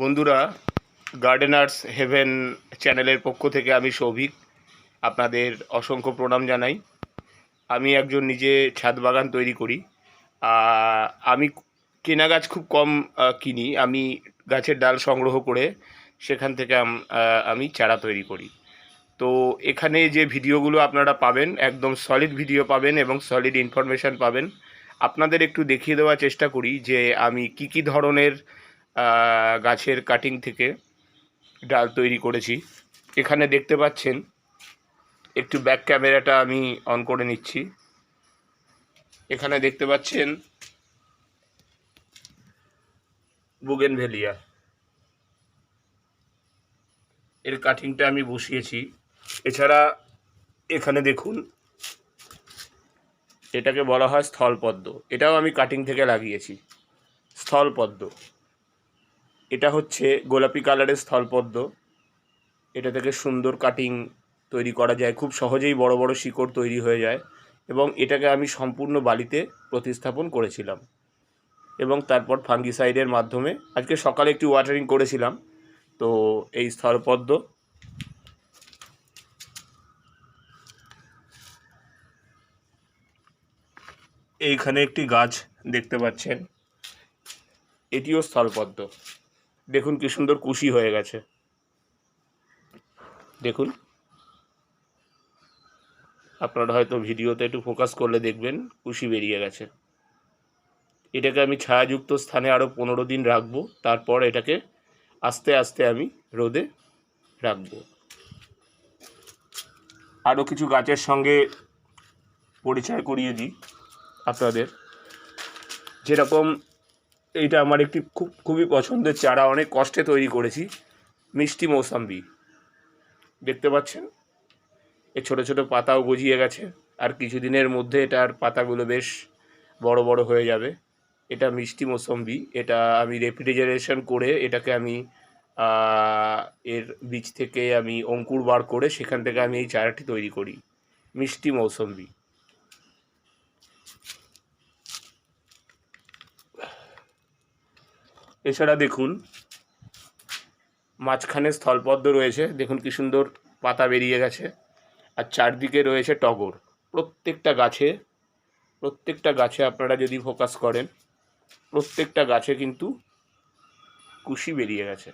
বন্ধুরা, গার্ডেনার্স হেভেন চ্যানেলের পক্ষ থেকে আমি সৌভিক আপনাদের অসংখ্য প্রণাম জানাই। আমি একজন নিজে ছাদ বাগান তৈরি করি। আমি কেনা গাছ খুব কম কিনি। আমি গাছের ডাল সংগ্রহ করে সেখান থেকে আমি চারা তৈরি করি। তো এখানে যে ভিডিওগুলো আপনারা পাবেন, একদম সলিড ভিডিও পাবেন এবং সলিড ইনফরমেশান পাবেন। আপনাদের একটু দেখিয়ে দেওয়ার চেষ্টা করি যে আমি কি ধরনের গাছের কাটিং থেকে ডাল তৈরি করেছি। এখানে দেখতে পাচ্ছেন, একটু ব্যাক ক্যামেরাটা আমি অন করে নিচ্ছি। এখানে দেখতে পাচ্ছেন বুগেনভেলিয়া, এর কাটিংটা আমি বসিয়েছি। এছাড়া এখানে দেখুন, এটাকে বলা হয় স্থলপদ্ম, এটাও আমি কাটিং থেকে লাগিয়েছি। স্থলপদ্ম, এটা হচ্ছে গোলাপি কালারের স্থলপদ্ম। এটা থেকে সুন্দর কাটিং তৈরি করা যায়, খুব সহজেই বড় বড় শিকড় তৈরি হয়ে যায়। এবং এটাকে আমি সম্পূর্ণ বালিতে প্রতিস্থাপন করেছিলাম এবং তারপর ফাঙ্গিসাইডের মাধ্যমে আজকে সকালে একটু ওয়াটারিং করেছিলাম। তো এই স্থলপদ্ম, এইখানে একটি গাছ দেখতে পাচ্ছেন, এটিও স্থলপদ্ম। দেখুন কি সুন্দর কুশি হয়ে গেছে। দেখুন, আপনারা হয়তো ভিডিওতে একটু ফোকাস করলে দেখবেন কুশি বেরিয়ে গেছে। এটাকে আমি ছায়াযুক্ত স্থানে আরও 15 দিন রাখবো, তারপর এটাকে আস্তে আস্তে আমি রোদে রাখবো। আরও কিছু গাছের সঙ্গে পরিচয় করিয়ে দিই আপনাদের। যেরকম এইটা আমার একটি খুবই পছন্দের চারা, অনেক কষ্টে তৈরি করেছি, মিষ্টি মৌসাম্বি। দেখতে পাচ্ছেন, এর ছোটো ছোটো পাতাও গজিয়ে গেছে, আর কিছুদিনের মধ্যে এটার পাতাগুলো বেশ বড় বড় হয়ে যাবে। এটা মিষ্টি মৌসম্বি। এটা আমি রেফ্রিজারেশন করে এটাকে আমি এর বীজ থেকে আমি অঙ্কুর বার করে সেখান থেকে আমি এই চারাটি তৈরি করি, মিষ্টি মৌসম্বি। এছাড়া দেখুন, মাঝখানে স্থলপদ্ম রয়েছে, দেখুন কি সুন্দর পাতা বেরিয়ে গেছে, আর চারদিকে রয়েছে টগর। প্রত্যেকটা গাছে আপনারা যদি ফোকাস করেন, প্রত্যেকটা গাছে কিন্তু কুশি বেরিয়ে গেছে।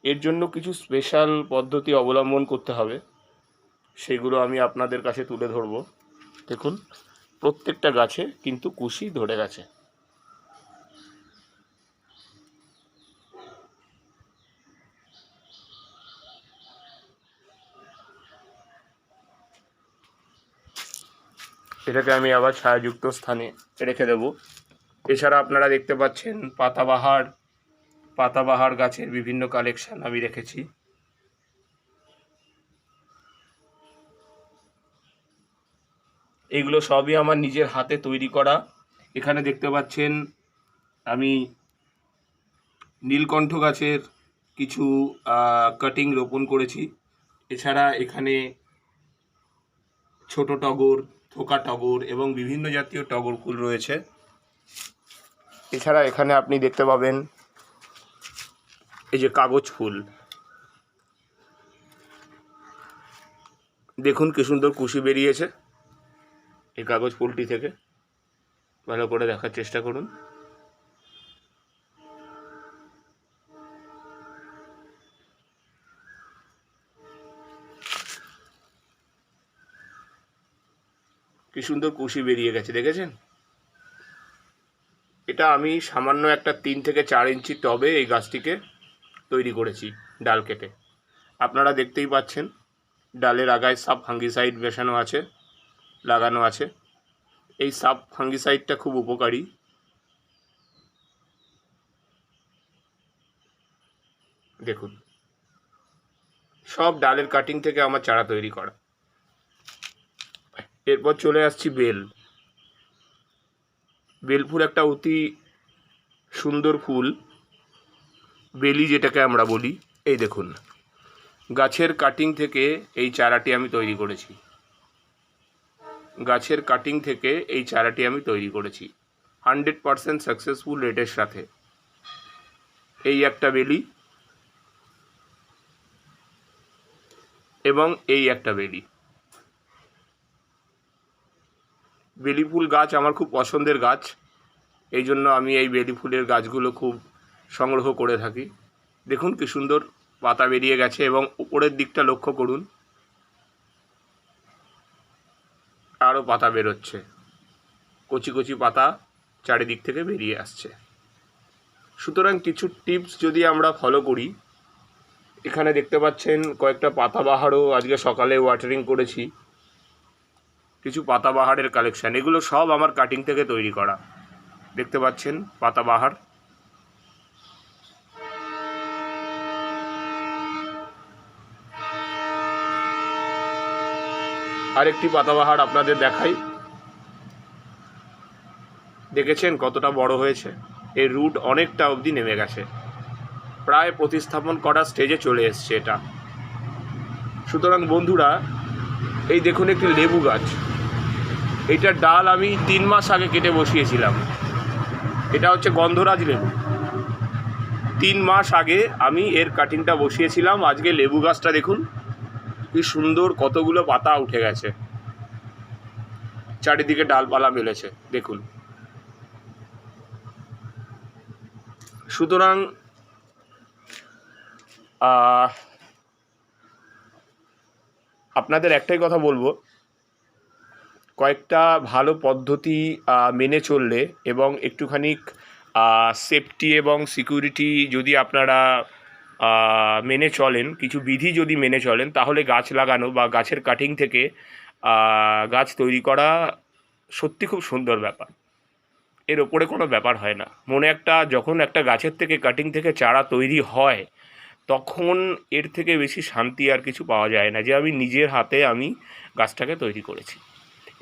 এর জন্য কিছু স্পেশাল পদ্ধতি অবলম্বন করতে হবে, সেগুলো আমি আপনাদের কাছে তুলে ধরব। দেখুন, প্রত্যেকটা গাছে কিন্তু কুশি ধরে গেছে। এটাকে আমি আবার ছায়াযুক্ত স্থানে রেখে দেব। এছাড়া আপনারা দেখতে পাচ্ছেন পাতাবাহার গাছের বিভিন্ন কালেকশন আমি রেখেছি। এগুলো সবই আমার নিজের হাতে তৈরি করা। এখানে দেখতে পাচ্ছেন আমি নীলকণ্ঠ গাছের কিছু কাটিং রোপণ করেছি। এছাড়া এখানে ছোট টগর, থোকা টগর এবং বিভিন্ন জাতীয় টগর ফুল রয়েছে। এছাড়া এখানে আপনি দেখতে পাবেন এই যে কাগজ ফুল। দেখুন কি সুন্দর কুশি বেরিয়েছে এই কাগজ ফুলটি থেকে। ভালো করে দেখার চেষ্টা করুন। কি সুন্দর কুশি বেরিয়ে গেছে, দেখেছেন? এটা আমি সামান্য একটা 3 থেকে 4 ইঞ্চি টবে এই গাছটিকে তৈরি করেছি ডাল কেটে। আপনারা দেখতেই পাচ্ছেন, ডালের আগায় সাব ফাঙ্গিসাইড লাগানো আছে। এই সাব ফাঙ্গিসাইডটা খুব উপকারী। দেখুন, সব ডালের কাটিং থেকে আমার চারা তৈরি করা। এরপর চলে আসছি বেল ফুল, একটা অতি সুন্দর ফুল, বেলি যেটাকে আমরা বলি। এই দেখুন, গাছের কাটিং থেকে এই চারাটি আমি তৈরি করেছি। 100% সাকসেসফুল রেটের সাথে। এই একটা বেলি এবং এই একটা বেলি। বেলি ফুল গাছ আমার খুব পছন্দের গাছ, এই জন্য আমি এই বেলি ফুলের গাছগুলো খুব সংগ্রহ করে থাকি। দেখুন কি সুন্দর পাতা বেরিয়ে গেছে এবং উপরের দিকটা লক্ষ্য করুন, আরও পাতা বেরোচ্ছে, কচি কচি পাতা চারিদিক থেকে বেরিয়ে আসছে। সুতরাং কিছু টিপস যদি আমরা ফলো করি, এখানে দেখতে পাচ্ছেন কয়েকটা পাতাবাহারও আজকে সকালে ওয়াটারিং করেছি, কিছু পাতাবাহারের কালেকশান, এগুলো সব আমার কাটিং থেকে তৈরি করা। দেখতে পাচ্ছেন পাতাবাহার, আরেকটি পাতাবাহার আপনাদের দেখাই, দেখেছেন কতটা বড় হয়েছে, এর রুট অনেকটা অবধি নেমে গেছে, প্রায় প্রতিস্থাপন করার স্টেজে চলে এসছে এটা। সুতরাং বন্ধুরা, এই দেখুন একটি লেবু গাছ, এইটার ডাল আমি 3 মাস আগে কেটে বসিয়েছিলাম। এটা হচ্ছে গন্ধরাজ লেবু, 3 মাস আগে আমি এর কাটিংটা বসিয়েছিলাম। আজকে লেবু গাছটা দেখুন কি সুন্দর, কতগুলো পাতা উঠে গেছে, চারিদিকে ডালপালা মেলেছে দেখুন। সুতরাং আপনাদের একটাই কথা বলবো, কয়েকটা ভালো পদ্ধতি মেনে চললে এবং একটুখানি সেফটি এবং সিকিউরিটি যদি আপনারা মেনে চলেন, কিছু বিধি যদি মেনে চলেন, তাহলে গাছ লাগানো বা গাছের কাটিং থেকে গাছ তৈরি করা সত্যি খুব সুন্দর ব্যাপার। এর ওপরে কোনো ব্যাপার হয় না। মনে একটা, যখন একটা গাছের থেকে কাটিং থেকে চারা তৈরি হয়, তখন এর থেকে বেশি শান্তি আর কিছু পাওয়া যায় না, যে আমি নিজের হাতে আমি গাছটাকে তৈরি করেছি।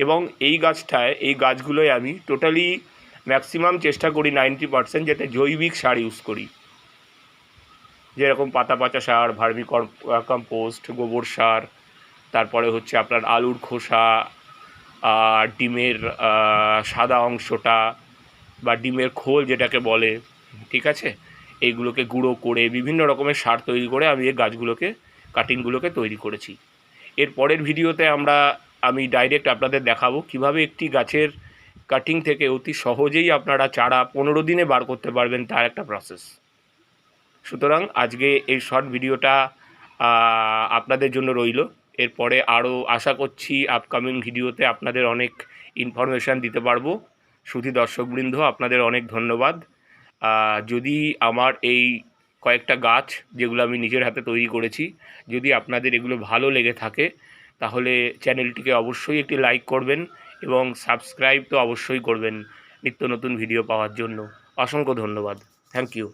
এবং এই গাছটায়, এই গাছগুলোয় আমি টোটালি ম্যাক্সিমাম চেষ্টা করি 90% যাতে জৈবিক সার ইউজ করি, যেরকম পাতা পচা সার, ভার্মি কম্পোস্ট, গোবর সার, তারপরে হচ্ছে আপনার আলুর খোসা, ডিমের সাদা অংশটা বা ডিমের খোল যেটাকে বলে, ঠিক আছে, এইগুলোকে গুঁড়ো করে বিভিন্ন রকমের সার তৈরি করে আমি এই গাছগুলোকে, কাটিংগুলোকে তৈরি করেছি। এর পরের ভিডিওতে আমি ডাইরেক্ট আপনাদের দেখাবো কিভাবে একটি গাছের কাটিং থেকে অতি সহজেই আপনারা চারা 15 দিনে বার করতে পারবেন, তার একটা প্রসেস। সুতরাং আজকে এই শর্ট ভিডিওটা আপনাদের জন্য রইল। এরপরে আরও আশা করছি আপকামিং ভিডিওতে আপনাদের অনেক ইনফরমেশান দিতে পারবো। শুধু দর্শকবৃন্দ, আপনাদের অনেক ধন্যবাদ। যদি আমার এই কয়েকটা গাছ যেগুলো আমি নিজের হাতে তৈরি করেছি, যদি আপনাদের এগুলো ভালো লেগে থাকে, তাহলে চ্যানেলটিকে অবশ্যই একটি লাইক করবেন এবং সাবস্ক্রাইব তো অবশ্যই করবেন নিত্য নতুন ভিডিও পাওয়ার জন্য। অসংখ্য ধন্যবাদ। Thank you.